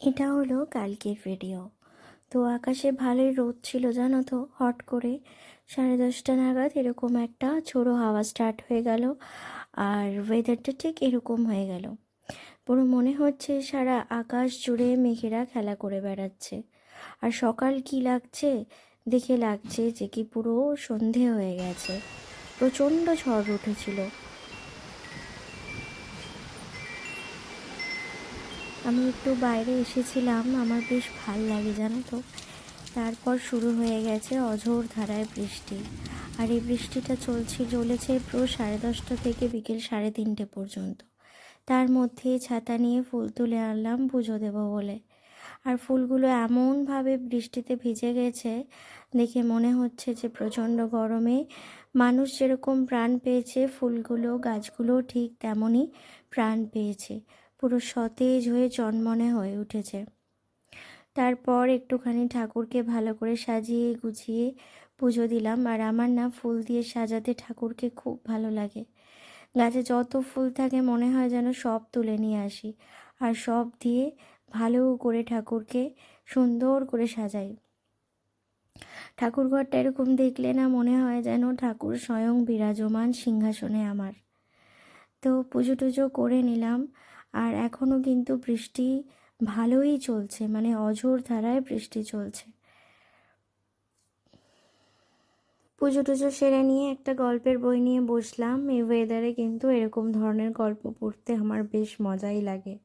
এটা হলো কালকের ভিডিও। তো আকাশে ভালোই রোদ ছিল জানো তো। হট করে 10:30 নাগাদ এরকম একটা ঝোড়ো হাওয়া স্টার্ট হয়ে গেল, আর ওয়েদারটা ঠিক এরকম হয়ে গেল। পুরো মনে হচ্ছে সারা আকাশ জুড়ে মেঘেরা খেলা করে বেড়াচ্ছে। আর সকাল কি লাগছে, দেখে লাগছে যে কি পুরো সন্ধে হয়ে গেছে। প্রচণ্ড ঝড় উঠেছিল। আমি একটু বাইরে এসেছিলাম, আমার বেশ ভাল লাগে জানো তো। তারপর শুরু হয়ে গেছে অঝোর ধারায় বৃষ্টি। আর এই বৃষ্টিটা চলেছে পুরো 10:30 থেকে বিকেল 3:30 পর্যন্ত। তার মধ্যে ছাতা নিয়ে ফুল তুলে আনলাম পুজো দেবো বলে। আর ফুলগুলো এমনভাবে বৃষ্টিতে ভিজে গেছে, দেখে মনে হচ্ছে যে প্রচণ্ড গরমে মানুষ যেরকম প্রাণ পেয়েছে, ফুলগুলো গাছগুলো ঠিক তেমনই প্রাণ পেয়েছে। পুরো সতেজ হয়ে চনমনে হয়ে উঠেছে। তারপর একটুখানি ঠাকুরকে ভালো করে সাজিয়ে গুছিয়ে পুজো দিলাম। আর আমার না ফুল দিয়ে সাজাতে ঠাকুরকে খুব ভালো লাগে। গাছে যত ফুল থাকে মনে হয় যেন সব তুলে নিয়ে আসি, আর সব দিয়ে ভালো করে ঠাকুরকে সুন্দর করে সাজাই। ঠাকুরঘরটা এরকম দেখলে না মনে হয় যেন ঠাকুর স্বয়ং বিরাজমান সিংহাসনে আমার। তো পুজো টুজো করে নিলাম। আর এখনও কিন্তু বৃষ্টি ভালোই চলছে, মানে অঝোর ধারায় বৃষ্টি চলছে। পুজো টুজো সেরে নিয়ে একটা গল্পের বই নিয়ে বসলাম। এই ওয়েদারে কিন্তু এরকম ধরনের গল্প পড়তে আমার বেশ মজাই লাগে।